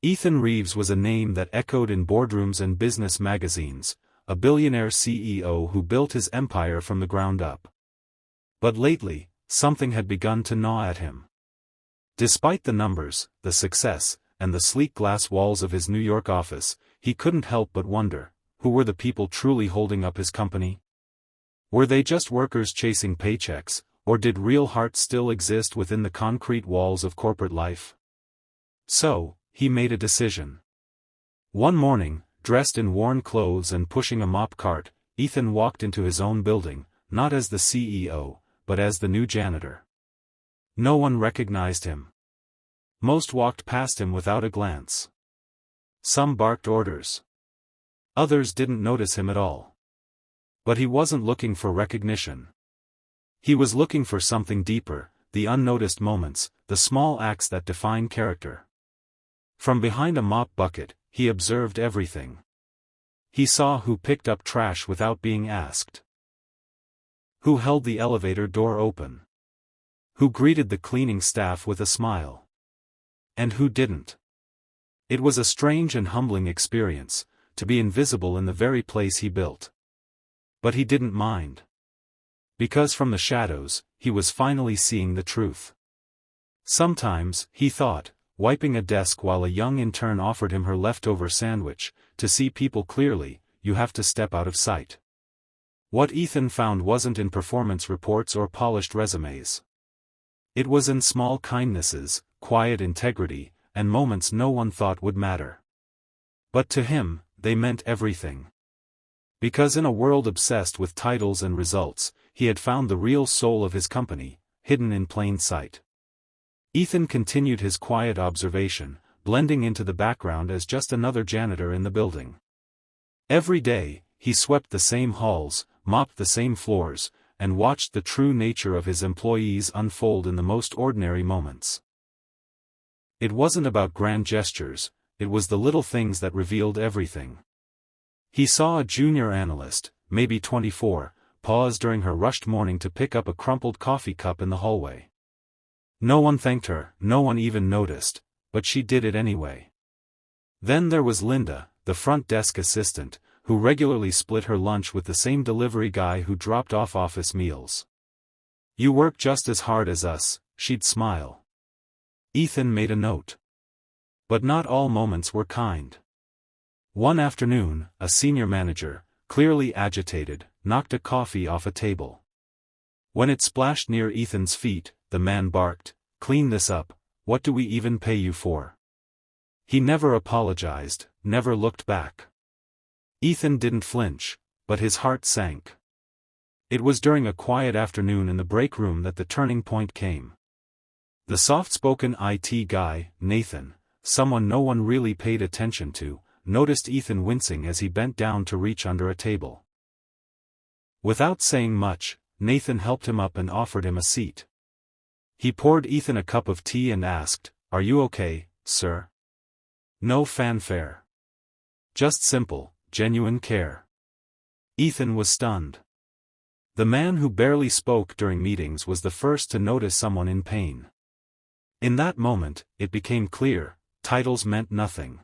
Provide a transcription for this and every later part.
Ethan Reeves was a name that echoed in boardrooms and business magazines, a billionaire CEO who built his empire from the ground up. But lately, something had begun to gnaw at him. Despite the numbers, the success, and the sleek glass walls of his New York office, he couldn't help but wonder, who were the people truly holding up his company? Were they just workers chasing paychecks, or did real hearts still exist within the concrete walls of corporate life? So, he made a decision. One morning, dressed in worn clothes and pushing a mop cart, Ethan walked into his own building, not as the CEO, but as the new janitor. No one recognized him. Most walked past him without a glance. Some barked orders. Others didn't notice him at all. But he wasn't looking for recognition. He was looking for something deeper, the unnoticed moments, the small acts that define character. From behind a mop bucket, he observed everything. He saw who picked up trash without being asked. Who held the elevator door open. Who greeted the cleaning staff with a smile. And who didn't. It was a strange and humbling experience, to be invisible in the very place he built. But he didn't mind. Because from the shadows, he was finally seeing the truth. Sometimes, he thought, wiping a desk while a young intern offered him her leftover sandwich, to see people clearly, you have to step out of sight. What Ethan found wasn't in performance reports or polished resumes. It was in small kindnesses, quiet integrity, and moments no one thought would matter. But to him, they meant everything. Because in a world obsessed with titles and results, he had found the real soul of his company, hidden in plain sight. Ethan continued his quiet observation, blending into the background as just another janitor in the building. Every day, he swept the same halls, mopped the same floors, and watched the true nature of his employees unfold in the most ordinary moments. It wasn't about grand gestures, it was the little things that revealed everything. He saw a junior analyst, maybe 24, pause during her rushed morning to pick up a crumpled coffee cup in the hallway. No one thanked her, no one even noticed, but she did it anyway. Then there was Linda, the front desk assistant, who regularly split her lunch with the same delivery guy who dropped off office meals. You work just as hard as us, she'd smile. Ethan made a note. But not all moments were kind. One afternoon, a senior manager, clearly agitated, knocked a coffee off a table. When it splashed near Ethan's feet, the man barked, "Clean this up, what do we even pay you for?" He never apologized, never looked back. Ethan didn't flinch, but his heart sank. It was during a quiet afternoon in the break room that the turning point came. The soft-spoken IT guy, Nathan, someone no one really paid attention to, noticed Ethan wincing as he bent down to reach under a table. Without saying much, Nathan helped him up and offered him a seat. He poured Ethan a cup of tea and asked, "Are you okay, sir?" No fanfare. Just simple, genuine care. Ethan was stunned. The man who barely spoke during meetings was the first to notice someone in pain. In that moment, it became clear, titles meant nothing.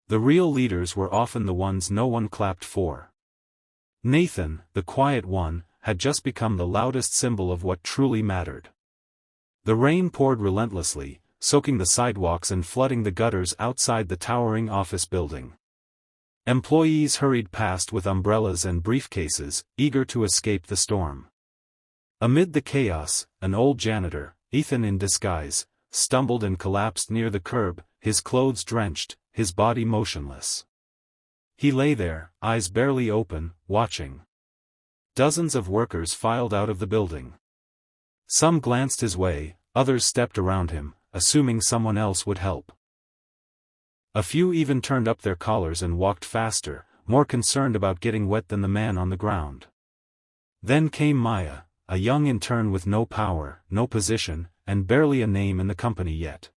The real leaders were often the ones no one clapped for. Nathan, the quiet one, had just become the loudest symbol of what truly mattered. The rain poured relentlessly, soaking the sidewalks and flooding the gutters outside the towering office building. Employees hurried past with umbrellas and briefcases, eager to escape the storm. Amid the chaos, an old janitor, Ethan in disguise, stumbled and collapsed near the curb, his clothes drenched, his body motionless. He lay there, eyes barely open, watching. Dozens of workers filed out of the building. Some glanced his way, others stepped around him, assuming someone else would help. A few even turned up their collars and walked faster, more concerned about getting wet than the man on the ground. Then came Maya, a young intern with no power, no position, and barely a name in the company yet.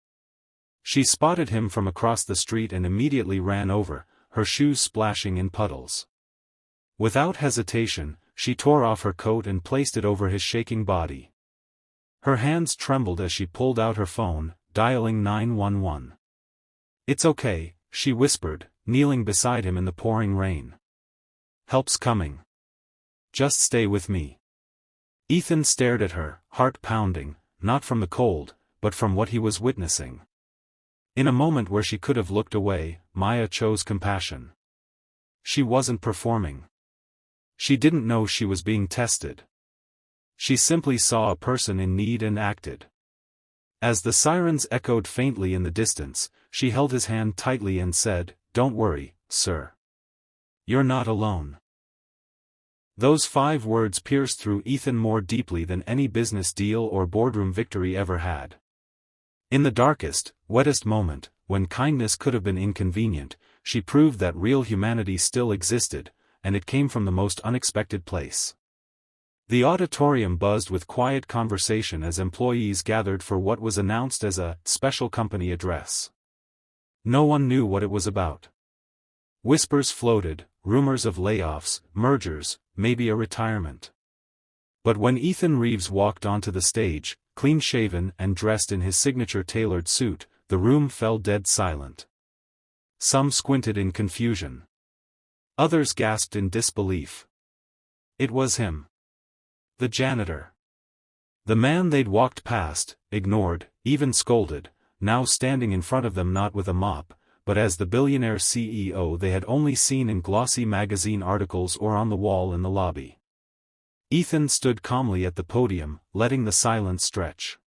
She spotted him from across the street and immediately ran over, her shoes splashing in puddles. Without hesitation, she tore off her coat and placed it over his shaking body. Her hands trembled as she pulled out her phone, dialing 911. It's okay, she whispered, kneeling beside him in the pouring rain. Help's coming. Just stay with me. Ethan stared at her, heart pounding, not from the cold, but from what he was witnessing. In a moment where she could have looked away, Maya chose compassion. She wasn't performing. She didn't know she was being tested. She simply saw a person in need and acted. As the sirens echoed faintly in the distance, she held his hand tightly and said, "Don't worry, sir. You're not alone." Those 5 words pierced through Ethan more deeply than any business deal or boardroom victory ever had. In the darkest, wettest moment, when kindness could have been inconvenient, she proved that real humanity still existed, and it came from the most unexpected place. The auditorium buzzed with quiet conversation as employees gathered for what was announced as a special company address. No one knew what it was about. Whispers floated, rumors of layoffs, mergers, maybe a retirement. But when Ethan Reeves walked onto the stage, clean-shaven and dressed in his signature tailored suit, the room fell dead silent. Some squinted in confusion. Others gasped in disbelief. It was him. The janitor. The man they'd walked past, ignored, even scolded, now standing in front of them not with a mop, but as the billionaire CEO they had only seen in glossy magazine articles or on the wall in the lobby. Ethan stood calmly at the podium, letting the silence stretch.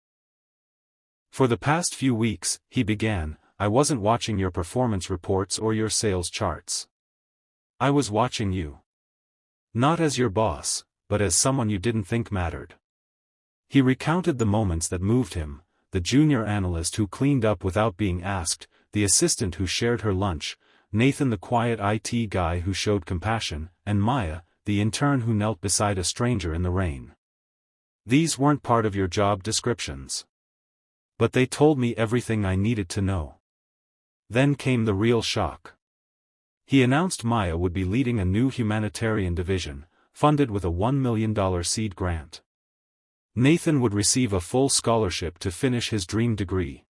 "For the past few weeks," he began, "I wasn't watching your performance reports or your sales charts. I was watching you. Not as your boss, but as someone you didn't think mattered." He recounted the moments that moved him, the junior analyst who cleaned up without being asked, the assistant who shared her lunch, Nathan the quiet IT guy who showed compassion, and Maya, the intern who knelt beside a stranger in the rain. "These weren't part of your job descriptions. But they told me everything I needed to know." Then came the real shock. He announced Maya would be leading a new humanitarian division, funded with a $1 million seed grant. Nathan would receive a full scholarship to finish his dream degree.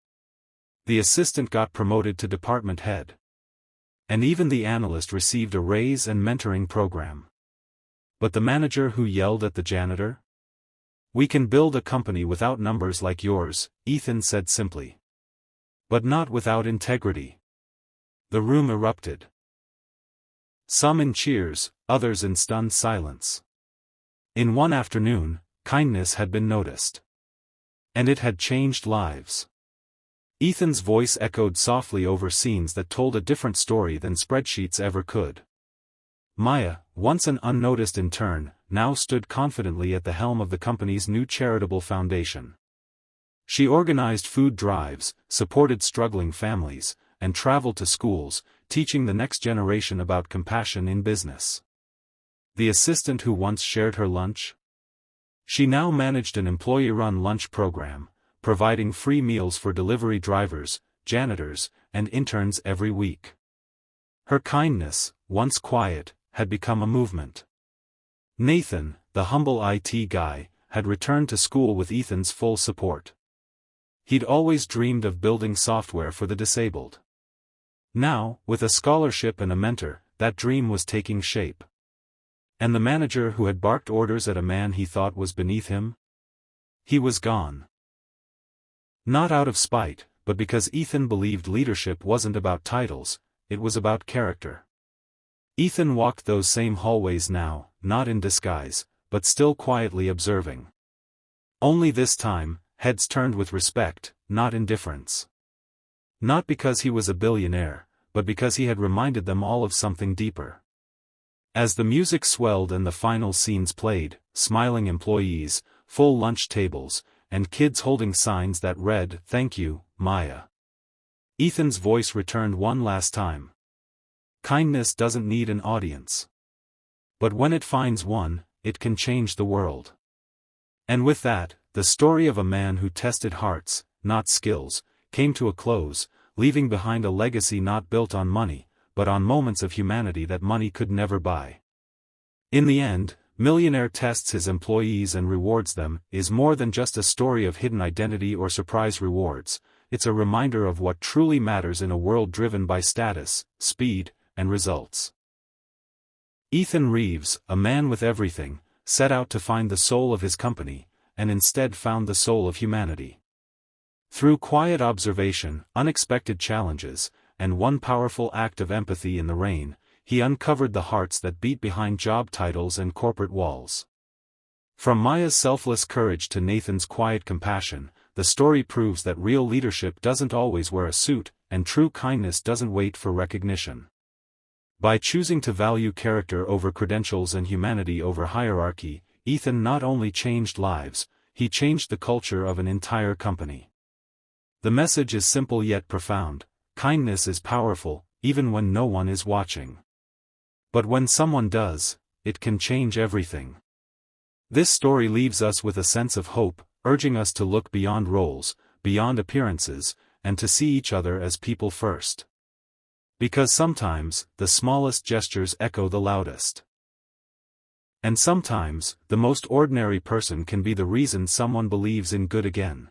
The assistant got promoted to department head. And even the analyst received a raise and mentoring program. But the manager who yelled at the janitor? "We can build a company without numbers like yours," Ethan said simply. "But not without integrity." The room erupted. Some in cheers, others in stunned silence. In one afternoon, kindness had been noticed. And it had changed lives. Ethan's voice echoed softly over scenes that told a different story than spreadsheets ever could. Maya, once an unnoticed intern, now stood confidently at the helm of the company's new charitable foundation. She organized food drives, supported struggling families, and traveled to schools, teaching the next generation about compassion in business. The assistant who once shared her lunch? She now managed an employee-run lunch program, providing free meals for delivery drivers, janitors, and interns every week. Her kindness, once quiet, had become a movement. Nathan, the humble IT guy, had returned to school with Ethan's full support. He'd always dreamed of building software for the disabled. Now, with a scholarship and a mentor, that dream was taking shape. And the manager who had barked orders at a man he thought was beneath him? He was gone. Not out of spite, but because Ethan believed leadership wasn't about titles, it was about character. Ethan walked those same hallways now, not in disguise, but still quietly observing. Only this time, heads turned with respect, not indifference. Not because he was a billionaire, but because he had reminded them all of something deeper. As the music swelled and the final scenes played, smiling employees, full lunch tables, and kids holding signs that read, "Thank you, Maya." Ethan's voice returned one last time. Kindness doesn't need an audience. But when it finds one, it can change the world. And with that, the story of a man who tested hearts, not skills, came to a close, leaving behind a legacy not built on money, but on moments of humanity that money could never buy. In the end, Billionaire tests his employees and rewards them, is more than just a story of hidden identity or surprise rewards. it's a reminder of what truly matters in a world driven by status, speed, and results. Ethan Reeves, a man with everything, set out to find the soul of his company, and instead found the soul of humanity. Through quiet observation, unexpected challenges, and one powerful act of empathy in the rain, he uncovered the hearts that beat behind job titles and corporate walls. From Maya's selfless courage to Nathan's quiet compassion, the story proves that real leadership doesn't always wear a suit, and true kindness doesn't wait for recognition. By choosing to value character over credentials and humanity over hierarchy, Ethan not only changed lives, he changed the culture of an entire company. The message is simple yet profound: kindness is powerful, even when no one is watching. But when someone does, it can change everything. This story leaves us with a sense of hope, urging us to look beyond roles, beyond appearances, and to see each other as people first. Because sometimes, the smallest gestures echo the loudest. And sometimes, the most ordinary person can be the reason someone believes in good again.